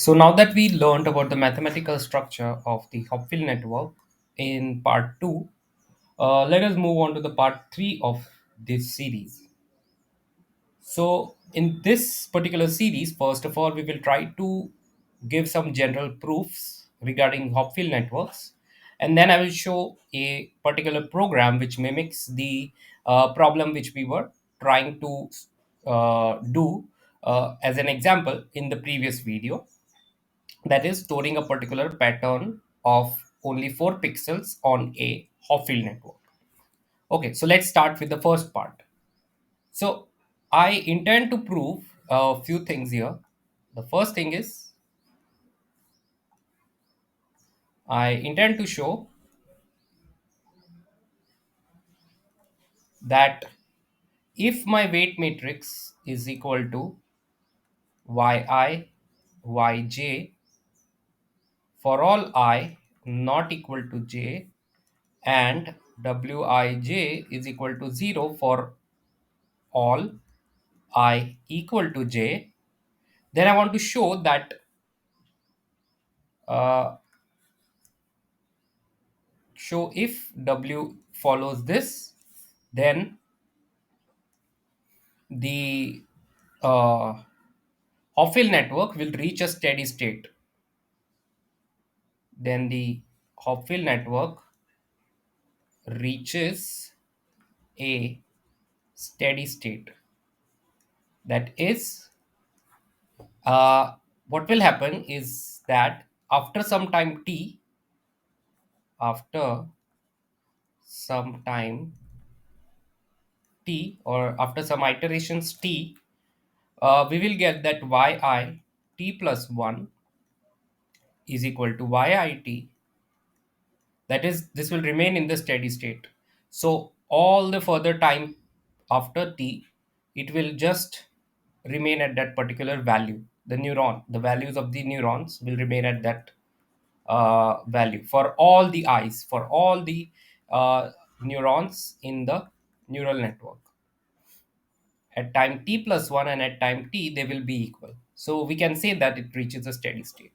So now that we learned about the mathematical structure of the Hopfield network in part 2, let us move on to the part 3 of this series. So in this particular series, first of all, we will try to give some general proofs regarding Hopfield networks, and then I will show a particular program which mimics the problem which we were trying to do as an example in the previous video, that is storing a particular pattern of only 4 pixels on a Hopfield network. Okay, so let's start with the first part. So I intend to prove a few things here. The first thing is I intend to show that if my weight matrix is equal to yi, yj for all I not equal to j, and wij is equal to 0 for all I equal to j, then I want to show that uh, show if w follows this, then the uh, Hopfield network will reach a steady state. Then the Hopfield network reaches a steady state. That is, what will happen is that after some time t, or after some iterations t, we will get that yi t plus 1 is equal to yit. That is, this will remain in the steady state. So all the further time after t, it will just remain at that particular value. The values of the neurons will remain at that value for all the eyes, for all the neurons in the neural network. At time t plus 1 and at time t, they will be equal. So we can say that it reaches a steady state.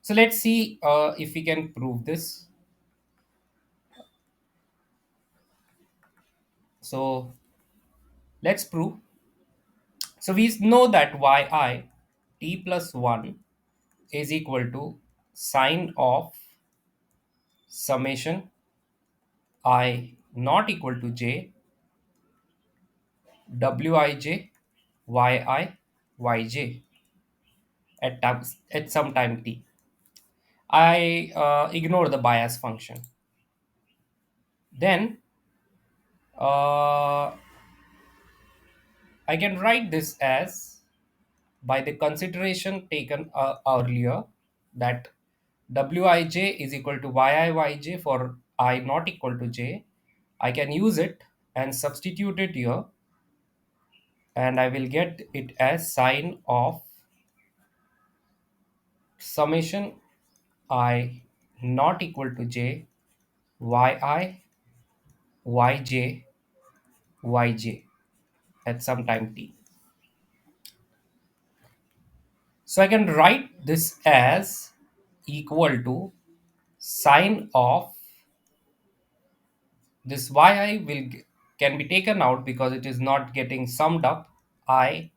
So let's see if we can prove this. So let's prove. So we know that yi t plus 1 is equal to sine of summation I not equal to j wij yj at some time t. I ignore the bias function. Then uh, I can write this as, by the consideration taken earlier, that wij is equal to yij for I not equal to j. I can use it and substitute it here, and I will get it as sine of summation I not equal to j yi yj yj at some time t. So I can write this as equal to sine of this yi can be taken out because it is not getting summed up. I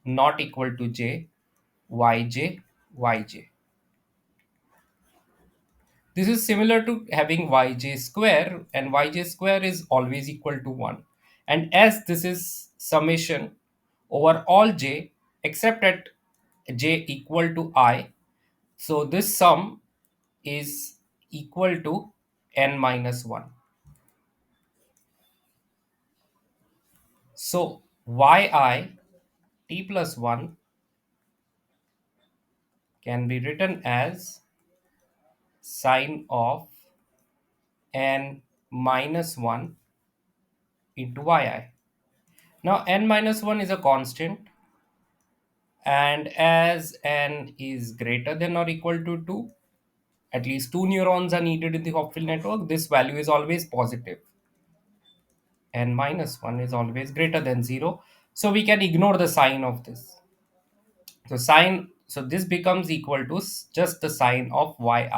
not equal to j yj yj. This is similar to having yj square, and yj square is always equal to 1. And as this is summation over all j except at j equal to I, so this sum is equal to n minus 1. So yi t plus 1 can be written as sine of n minus 1 into yi. Now n minus 1 is a constant, and as n is greater than or equal to 2, at least 2 neurons are needed in the Hopfield network, this value is always positive. N minus 1 is always greater than 0. So we can ignore the sign of this. So So this becomes equal to just the sign of yi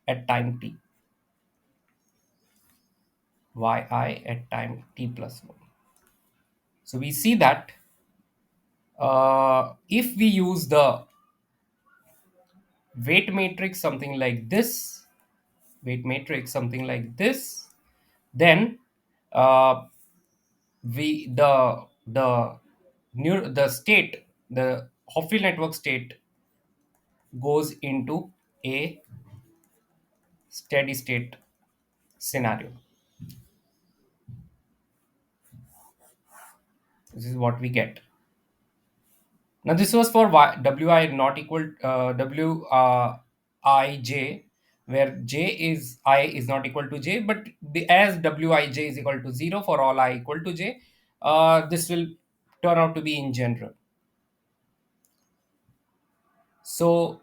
at time t, yi at time t plus 1. So we see that if we use the weight matrix something like this, weight matrix something like this, then uh, the state, the Hopfield network state goes into a steady state scenario. This is what we get. Now this was for wi not equal wij, where j is I is not equal to j, but as wij is equal to 0 for all I equal to j, this will turn out to be in general. So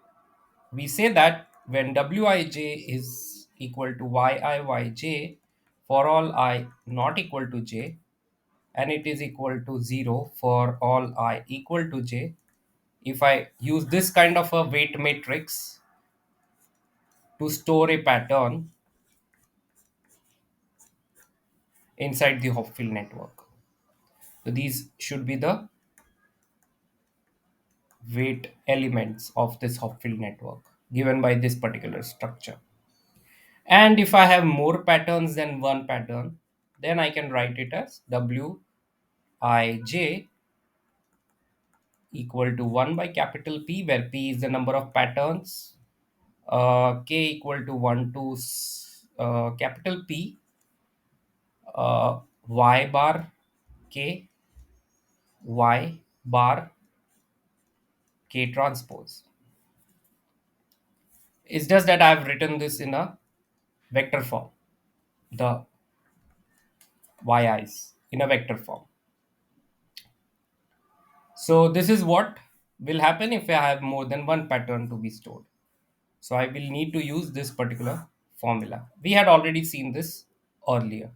we say that when wij is equal to yij for all I not equal to j, and it is equal to 0 for all I equal to j, if I use this kind of a weight matrix to store a pattern inside the Hopfield network. So these should be the weight elements of this Hopfield network given by this particular structure. And if I have more patterns than one pattern, then I can write it as wij equal to 1 by capital P, where P is the number of patterns, K equal to 1 to capital P, y bar K, y bar K transpose. It's just that I've written this in a vector form, the yi's in a vector form. So this is what will happen if I have more than one pattern to be stored. So I will need to use this particular formula. We had already seen this earlier.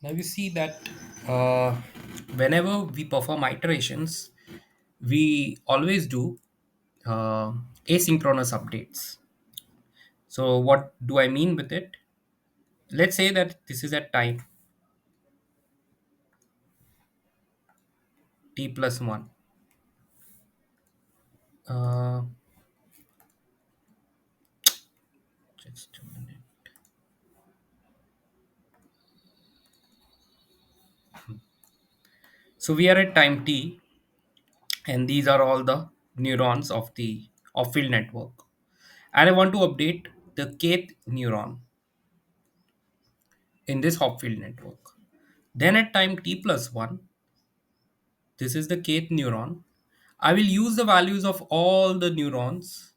Now you see that uh, whenever we perform iterations, we always do uh, asynchronous updates. So what do I mean with it? Let's say that this is at time t plus 1. Uh, just a minute. So we are at time t, and these are all the neurons of the Hopfield network. And I want to update the kth neuron in this Hopfield network. Then at time t plus 1, this is the kth neuron. I will use the values of all the neurons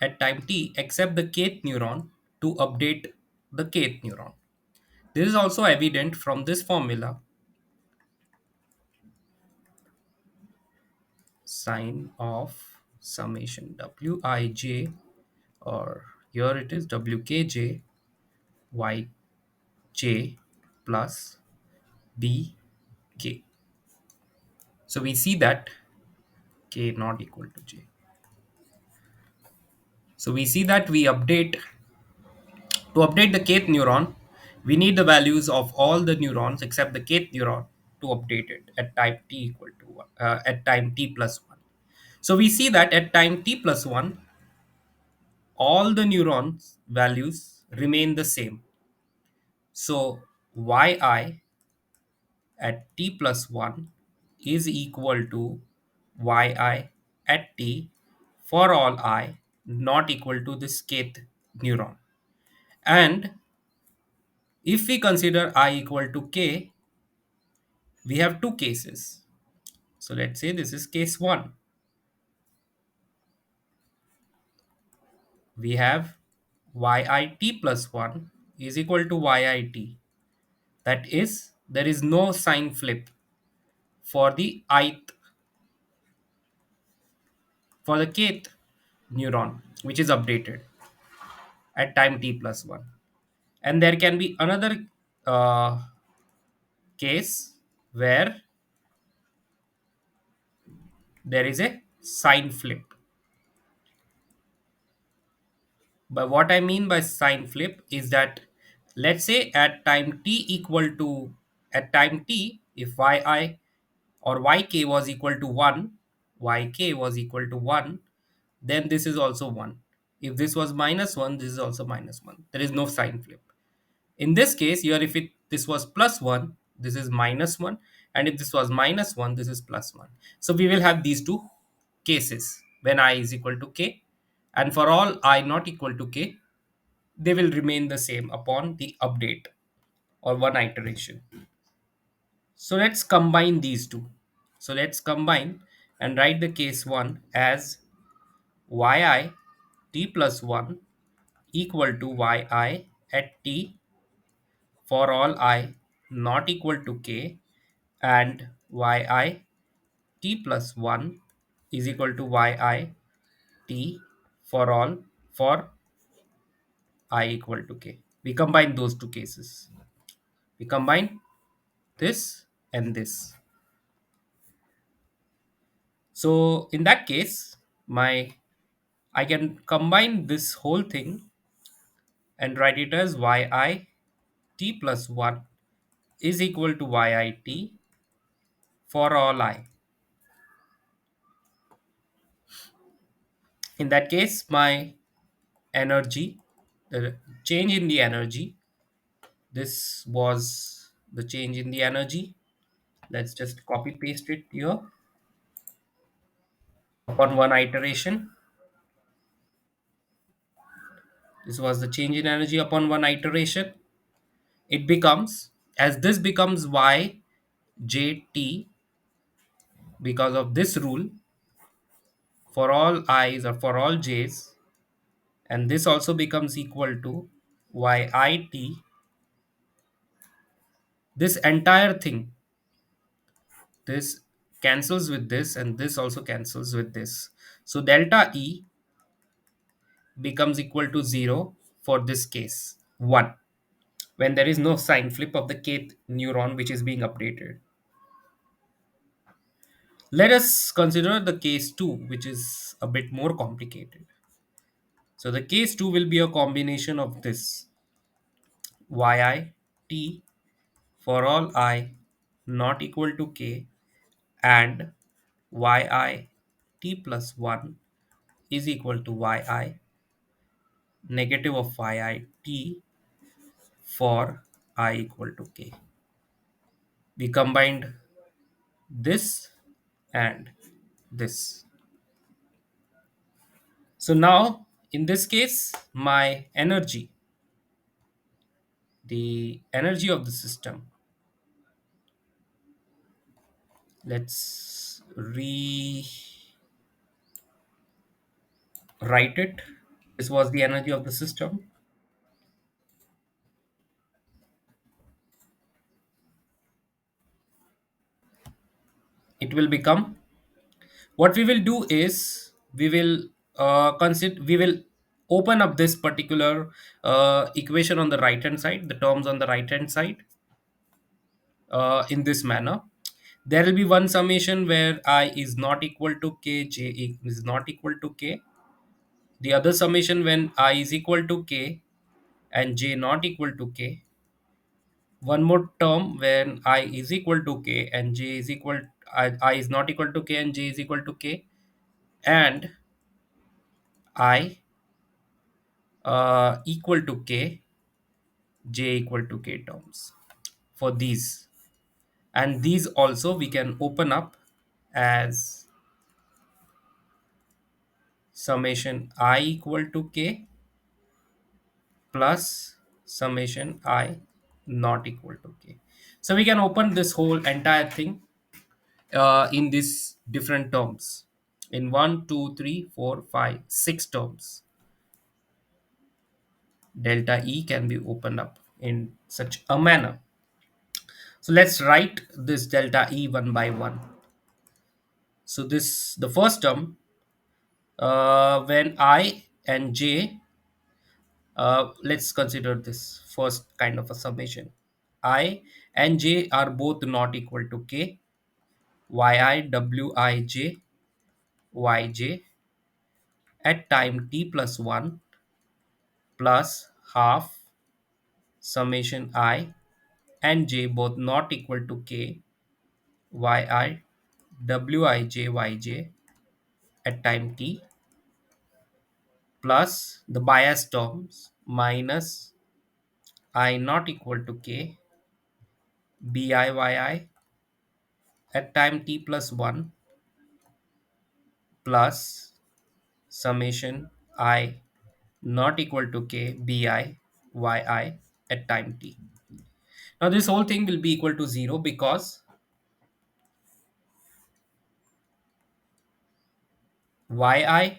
at time t except the kth neuron to update the kth neuron. This is also evident from this formula, sine of summation wij, or here it is wkj yj plus bk. So we see that k not equal to j. So we see that we update to update the kth neuron, we need the values of all the neurons except the kth neuron to update it at time t equal to 1, at time t plus 1. So we see that at time t plus 1, all the neurons values remain the same. So yi at t plus 1 is equal to yi at t for all I not equal to this kth neuron. And if we consider I equal to k, we have two cases. So let's say this is case 1. We have yit plus 1 is equal to yit. That is, there is no sign flip for the ith, for the kth neuron, which is updated at time t plus 1. And there can be another uh, case where there is a sign flip. But what I mean by sign flip is that, let's say at time t equal to, at time t, if yi or yk was equal to 1, yk was equal to 1, then this is also 1. If this was minus 1, this is also minus 1. There is no sign flip. In this case, here if this was plus 1, this is minus 1, and if this was minus 1, this is plus 1. So we will have these two cases when I is equal to k, and for all I not equal to k, they will remain the same upon the update or one iteration. So let's combine these two. So let's combine and write the case 1 as yi t plus 1 equal to yi at t for all I not equal to k, and yi t plus 1 is equal to yi t for all for I equal to k. We combine those two cases. We combine this and this. So in that case, my I can combine this whole thing and write it as yi t plus 1 is equal to yit for all I. In that case, my energy, the change in the energy, this was the change in the energy. Let's just copy paste it here upon one iteration. This was the change in energy upon one iteration. It becomes, as this becomes y jt because of this rule for all i's or for all j's, and this also becomes equal to yit. This entire thing, this cancels with this, and this also cancels with this. So delta e becomes equal to 0 for this case 1. when there is no sign flip of the kth neuron which is being updated. Let us consider the case 2, which is a bit more complicated. So the case 2 will be a combination of this yi t for all I not equal to k and yi t plus 1 is equal to yi negative of yi t for I equal to k. We combined this and this. So now in this case, my energy, the energy of the system, let's rewrite it. This was the energy of the system. It will become, what we will do is we will open up this particular equation on the right hand side, the terms on the right hand side, in this manner. There will be one summation where I is not equal to k, is not equal to k. The other summation when I is equal to k and j not equal to k. One more term when I is equal to k and j is equal, I is not equal to k and j is equal to k, and I equal to k, j equal to k terms for these. And these also we can open up as summation I equal to k plus summation I not equal to k. So we can open this whole entire thing in these different terms. In 1, 2, 3, 4, 5, 6 terms, delta E can be opened up in such a manner. So let's write this delta E one by one. So this the first term, when I and j, let's consider this first kind of a summation. I and j are both not equal to k. Yi wij yj at time t plus 1 plus half summation I and j both not equal to k yi wij at time t plus the bias terms minus I not equal to k biyi at time t plus 1 plus summation I not equal to k bi yi at time t. Now this whole thing will be equal to 0 because yi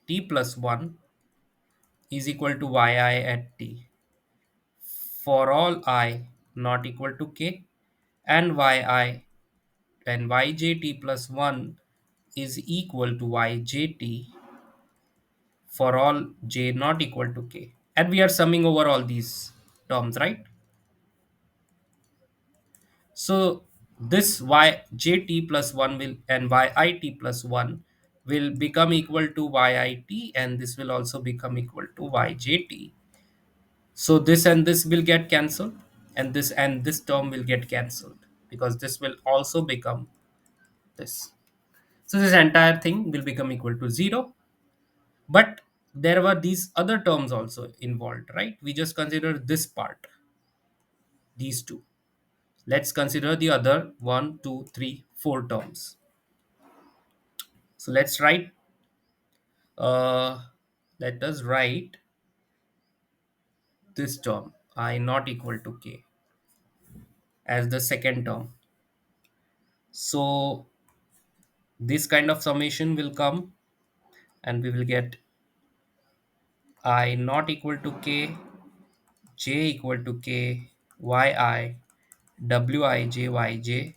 t plus 1 is equal to yi at t for all I not equal to k, and yi and yjt plus 1 is equal to yjt for all j not equal to k. And we are summing over all these terms, right? So this yjt plus 1 will and yit plus 1 will become equal to yit, and this will also become equal to yjt. So this and this will get cancelled, and this term will get cancelled because this will also become this. So this entire thing will become equal to 0. But there were these other terms also involved, right? We just consider this part, these two. Let's consider the other 1, 2, 3, 4 terms. So uh, let us write this term I not equal to k as the second term. So this kind of summation will come and we will get I not equal to k, j equal to k, yi, wij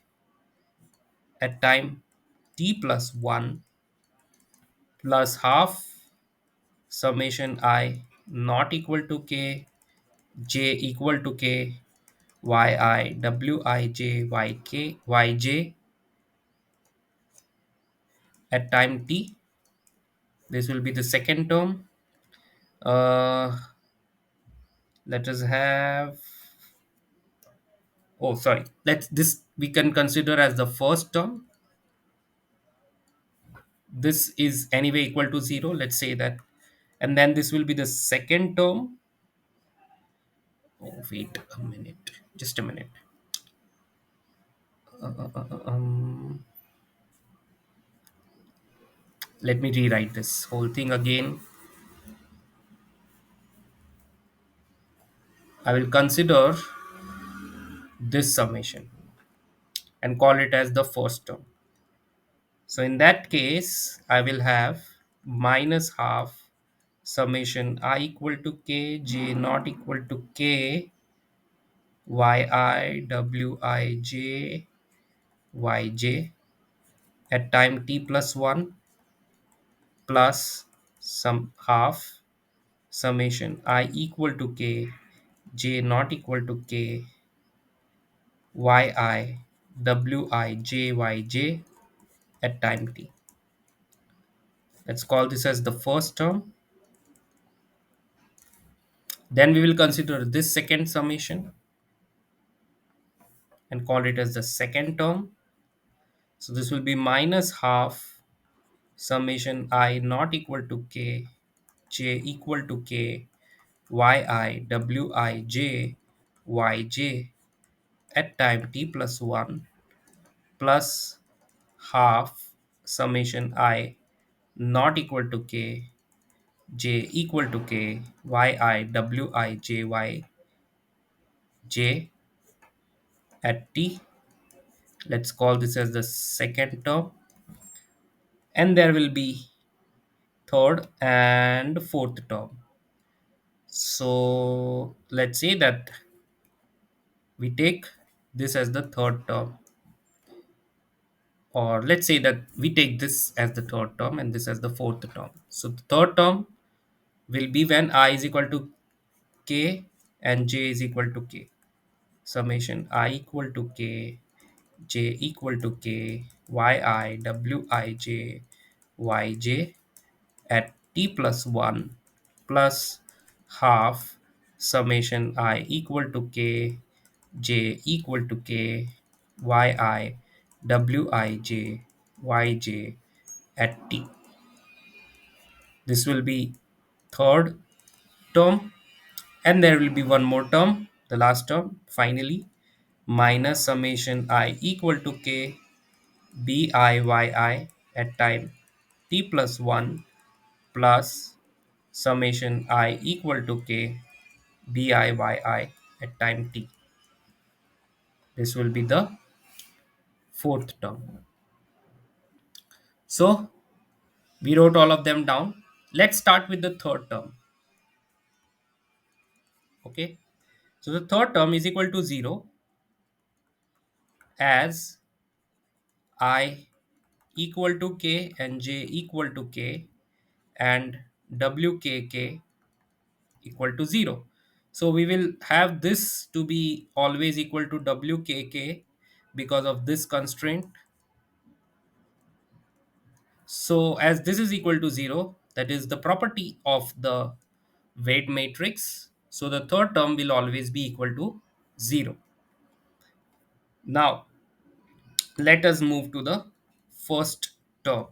at time t plus 1 plus half summation I not equal to k, j equal to k yi wij yj at time t. This will be the second term. uh, Let us have, oh sorry, let's this we can consider as the first term. This is anyway equal to 0, let's say that. And then this will be the second term. Oh wait a minute, just a minute. Let me rewrite this whole thing again. I will consider this summation and call it as the first term. So in that case, I will have minus half summation I equal to k j not equal to k yi wij yj at time t plus 1 plus some half summation I equal to k j not equal to k yi wij at time t. Let's call this as the first term. Then we will consider this second summation and call it as the second term. So this will be minus half summation I not equal to k j equal to k yi yj at time t plus 1 plus half summation I not equal to k j equal to k yij at t. Let's call this as the second term. And there will be third and fourth term. So let's say that we take this as the third term, or let's say that we take this as the third term and this as the fourth term. So the third term will be when I is equal to k and j is equal to k. Summation I equal to k j equal to k yi yj at t plus 1 plus half summation I equal to k j equal to k yi yj at t. This will be third term, and there will be one more term, the last term finally, minus summation I equal to k biyi at time t plus 1 plus summation I equal to k biyi at time t. This will be the fourth term. So we wrote all of them down. Let's start with the third term. Okay. So the third term is equal to 0 as I equal to k and j equal to k and wkk equal to 0. So we will have this to be always equal to wkk because of this constraint. So as this is equal to 0, that is the property of the weight matrix. So the third term will always be equal to 0. Now let us move to the first term.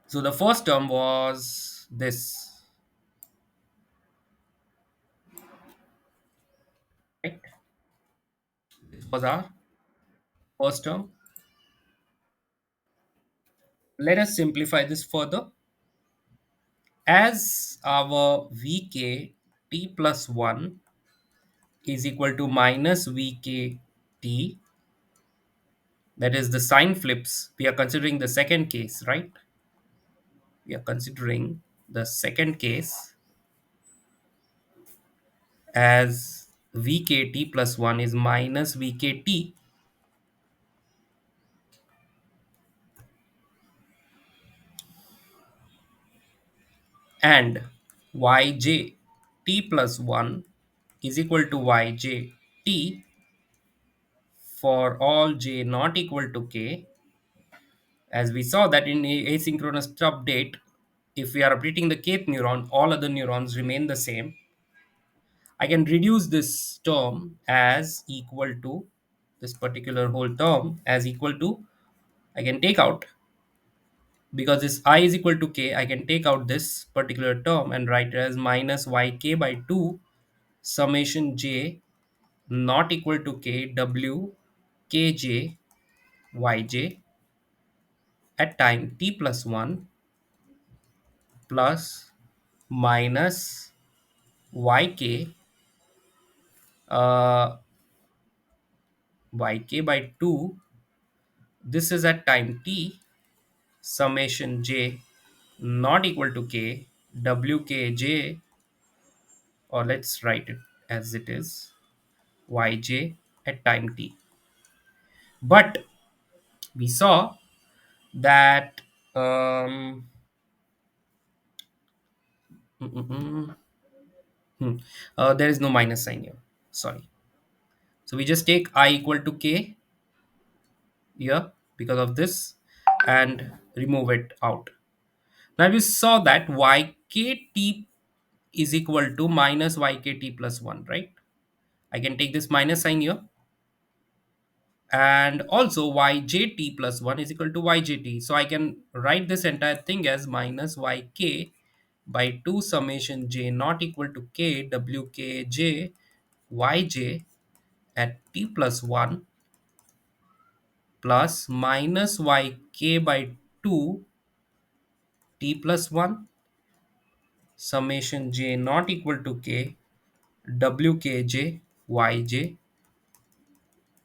So the first term was this, right? This was our first term. Let us simplify this further. As our vk t plus 1 is equal to minus vk t, that is the sign flips, we are considering the second case, right? We are considering the second case as vkt plus 1 is minus vkt and yj t plus 1 is equal to yj t for all j not equal to k. As we saw that in asynchronous update, if we are updating the kth neuron, all other neurons remain the same. I can reduce this term as equal to this particular whole term as equal to, I can take out, because this I is equal to k, I can take out this particular term and write it as minus yk by 2 summation j not equal to k w kj yj at time t plus 1 plus minus yk uh, yk by 2, this is at time t summation j not equal to k wkj, or let's write it as it is yj at time t. But we saw that um, mm, mm, mm, hmm, there is no minus sign here, sorry. So we just take I equal to k here because of this and remove it out. Now we saw that ykt is equal to minus ykt plus 1, right? I can take this minus sign here, and also yjt plus 1 is equal to yjt. So I can write this entire thing as minus yk by 2 summation j not equal to k wkj yj at t plus 1 plus minus yk by 2 t plus 1 summation j not equal to k wkj yj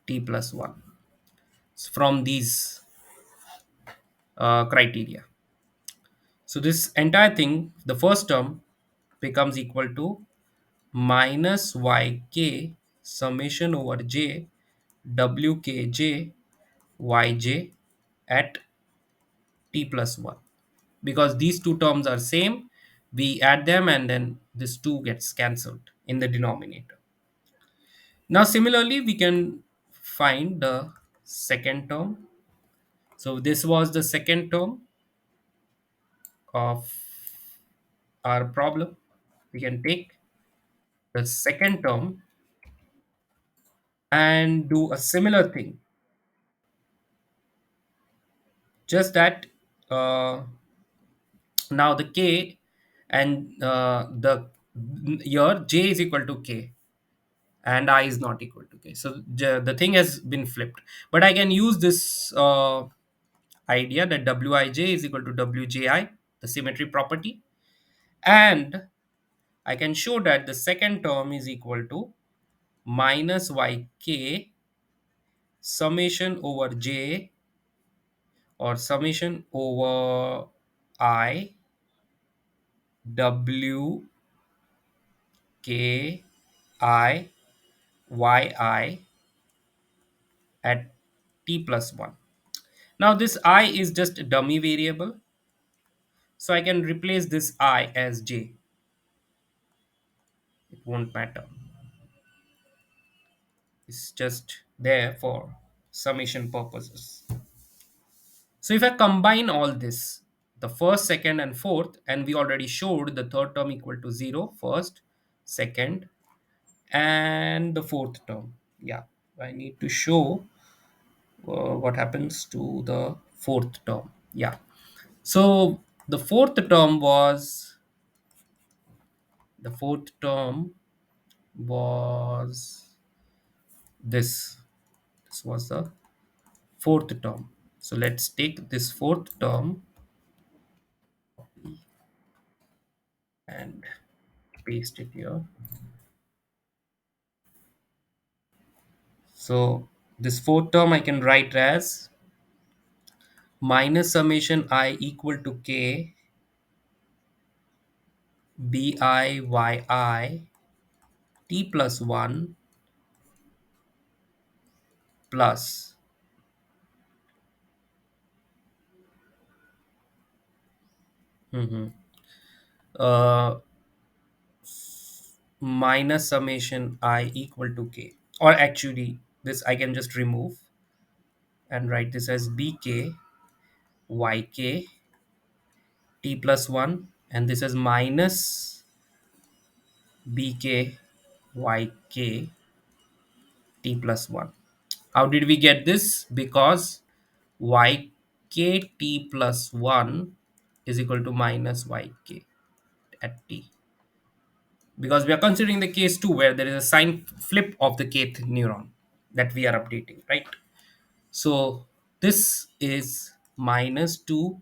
t plus 1 from these criteria. So this entire thing, the first term becomes equal to minus yk summation over j wkj yj at t plus 1. Because these two terms are same, we add them and then this 2 gets cancelled in the denominator. Now similarly, we can find the second term. So this was the second term of our problem. We can take the second term and do a similar thing, just that uh, now the k and the here j is equal to k and I is not equal to k, so the thing has been flipped. But I can use this idea that wij is equal to wji, the symmetry property, and I can show that the second term is equal to minus yk summation over j, or summation over I w k I yi at t plus 1. Now this I is just a dummy variable, so I can replace this I as j. It won't matter. It's just there for summation purposes. So if I combine all this, the first, second, and fourth, and we already showed the third term equal to 0, first, second, and the fourth term. Yeah, I need to show what happens to the fourth term. Yeah. So the fourth term was this. This was the fourth term. So let's take this fourth term and paste it here. So this fourth term I can write as minus summation I equal to k bi yi t plus 1 plus mhm, uh, minus summation I equal to k. Or actually, this I can just remove and write this as bk yk t plus 1, and this is minus bk yk t plus 1. How did we get this? Because yk t plus 1 is equal to minus yk at t. Because we are considering the case 2 where there is a sign flip of the kth neuron that we are updating, right? So this is minus 2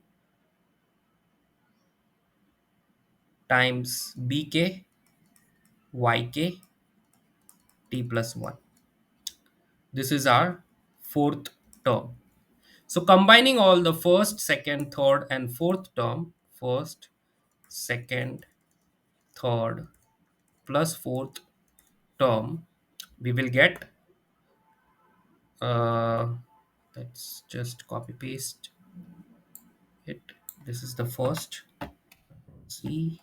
times bk yk t plus 1. This is our fourth term. So combining all the first, second, third, and fourth term, first, second, third, plus fourth term, we will get, uh, let's just copy paste it. This is the first, C,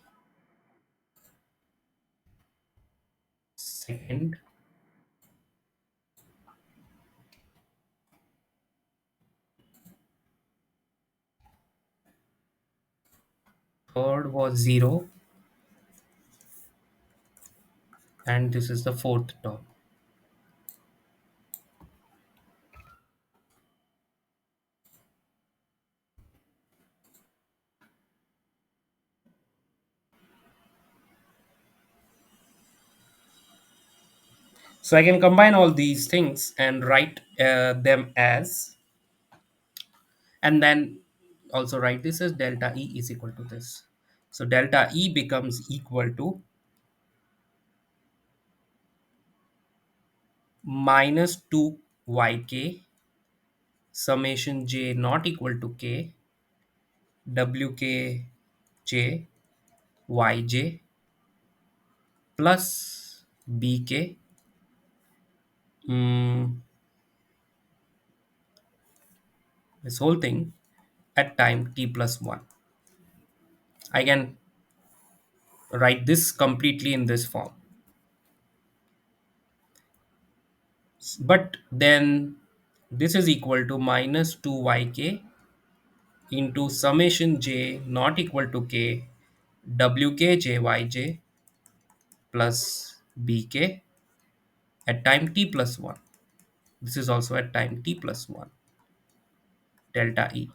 second, third was 0, and this is the fourth term. So I can combine all these things and write them as, and then also write this as delta E is equal to this. So delta E becomes equal to minus 2 yk summation j not equal to k wk j yj plus bk, mm, this whole thing at time t plus 1. I can write this completely in this form. But then this is equal to minus 2 yk into summation j not equal to k wk jyj plus bk at time t plus 1. This is also at time t plus 1 delta E.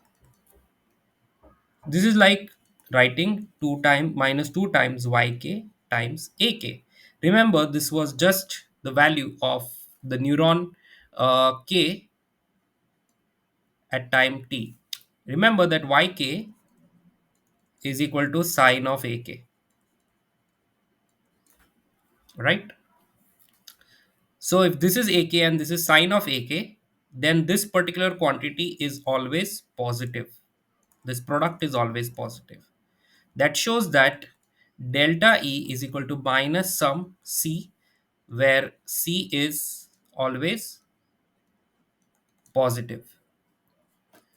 This is like writing 2 times minus 2 times yk times ak. Remember, this was just the value of the neuron k at time t. Remember that yk is equal to sine of ak, right? So if this is ak and this is sine of ak, then this particular quantity is always positive. This product is always positive. That shows that delta E is equal to minus some C, where C is always positive.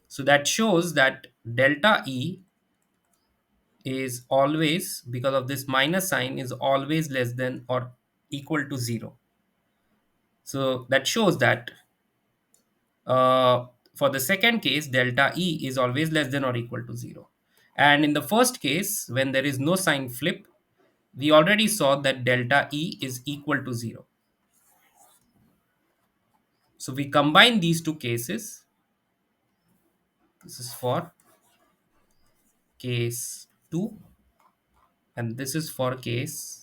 So that shows that delta E is always, because of this minus sign, is always less than or equal to 0. So that shows that uh, for the second case, delta E is always less than or equal to 0. And in the first case, when there is no sign flip, we already saw that delta E is equal to 0. So we combine these two cases. This is for case 2, and this is for case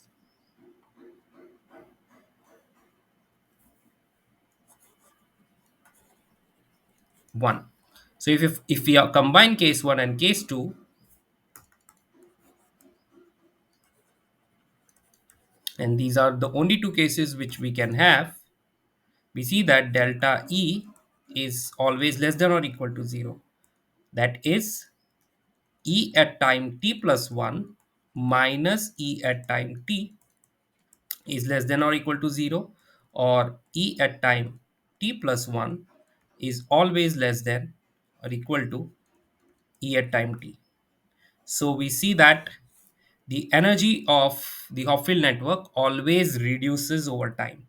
1. So if we combine case 1 and case 2, and these are the only two cases which we can have, we see that delta E is always less than or equal to 0. That is, E at time t plus 1 minus E at time t is less than or equal to 0, or E at time t plus 1 is always less than or equal to E at time t. So we see that the energy of the Hopfield network always reduces over time.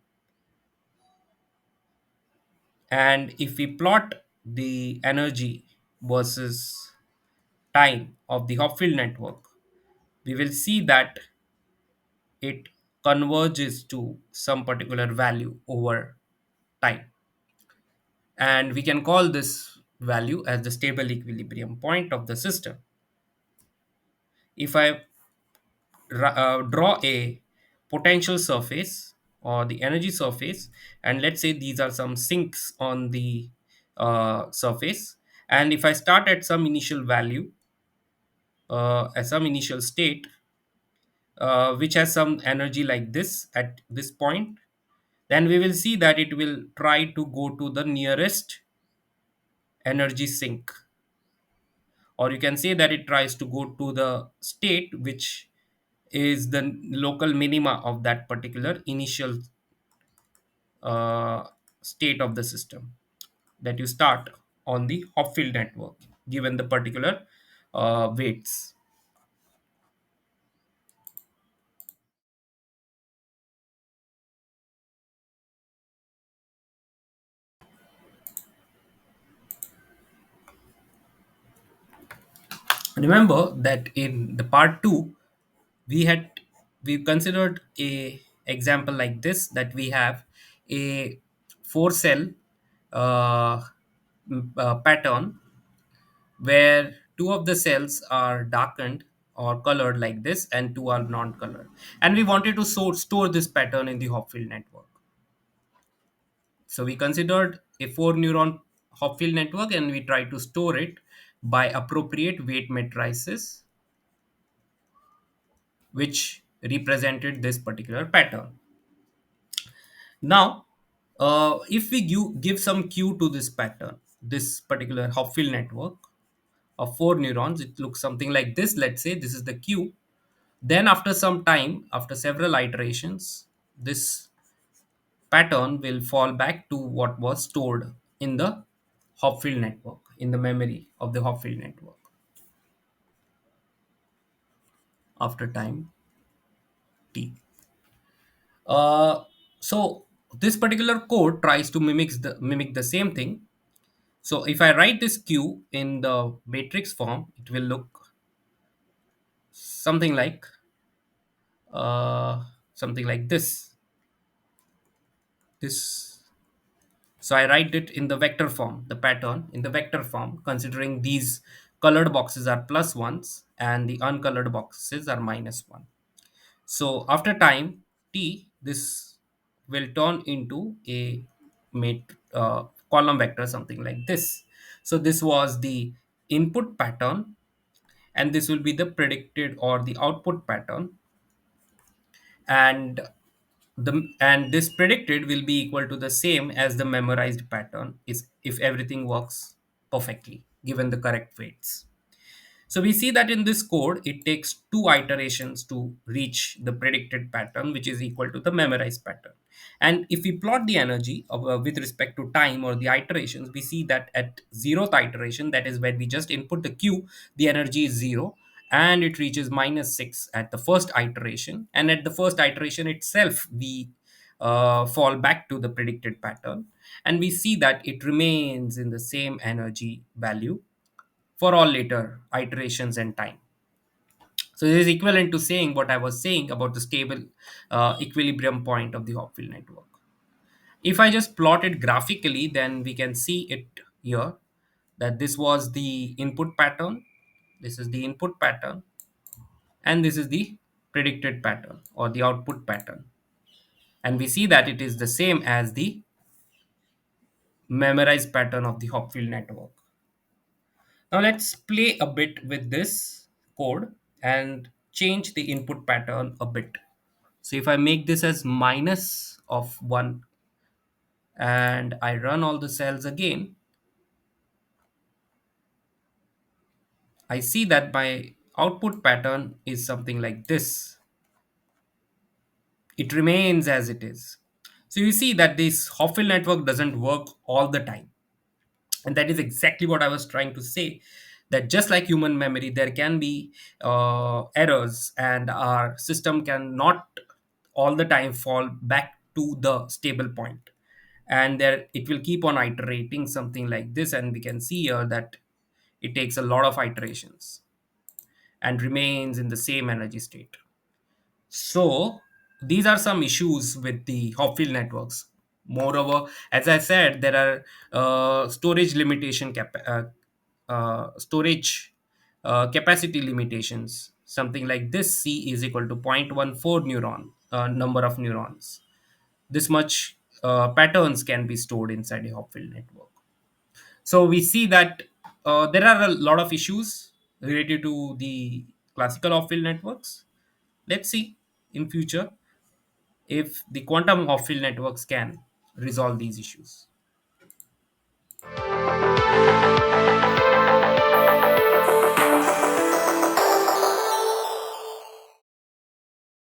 And if we plot the energy versus time of the Hopfield network, we will see that it converges to some particular value over time. And we can call this value as the stable equilibrium point of the system. If I draw a potential surface or the energy surface, and let's say these are some sinks on the surface, and if I start at some initial value, at some initial state, which has some energy like this at this point, then we will see that it will try to go to the nearest energy sink, or you can say that it tries to go to the state which is the local minima of that particular initial uh, state of the system that you start on the Hopfield network given the particular weights. Remember that in the part 2 we had we considered a example like this, that we have a 4 cell uh, pattern where two of the cells are darkened or colored like this and two are non-colored, and we wanted to store this pattern in the Hopfield network. So we considered a 4 neuron Hopfield network and we tried to store it by appropriate weight matrices which represented this particular pattern. Now, if we give some cue to this pattern, this particular Hopfield network of 4 neurons, it looks something like this. Let's say this is the cue. Then, after some time, after several iterations, this pattern will fall back to what was stored in the Hopfield network, in the memory of the Hopfield network after time t. Uh, so this particular code tries to mimic the same thing. So if I write this Q in the matrix form, it will look something like uh, something like this. This. So I write it in the vector form, the pattern in the vector form, considering these colored boxes are plus ones and the uncolored boxes are minus one. So after time t, this will turn into a column vector, something like this. So this was the input pattern, and this will be the predicted or the output pattern, and this predicted will be equal to the same as the memorized pattern is if everything works perfectly given the correct weights. So we see that in this code, it takes 2 iterations to reach the predicted pattern, which is equal to the memorized pattern. And if we plot the energy with respect to time or the iterations, we see that at 0th iteration, that is when we just input the Q, the energy is 0 and it reaches -6 at the first iteration. And at the first iteration itself, we fall back to the predicted pattern. And we see that it remains in the same energy value for all later iterations and time. So this is equivalent to saying what I was saying about the stable equilibrium point of the Hopfield network. If I just plot it graphically, then we can see it here that this was the input pattern, this is the input pattern, and this is the predicted pattern or the output pattern. And we see that it is the same as the memorized pattern of the Hopfield network. Now let's play a bit with this code and change the input pattern a bit. So if I make this as minus of 1 and I run all the cells again, I see that my output pattern is something like this. It remains as it is. So you see that this Hopfield network doesn't work all the time. And that is exactly what I was trying to say, that just like human memory, there can be errors, and our system can not all the time fall back to the stable point, and there it will keep on iterating something like this. And we can see here that it takes a lot of iterations and remains in the same energy state. So these are some issues with the Hopfield networks. Moreover, as I said, there are storage limitation storage capacity limitations. Something like this: C is equal to 0.14 neuron number of neurons. This much patterns can be stored inside a Hopfield network. So we see that there are a lot of issues related to the classical Hopfield networks. Let's see in future if the quantum Hopfield networks can resolve these issues.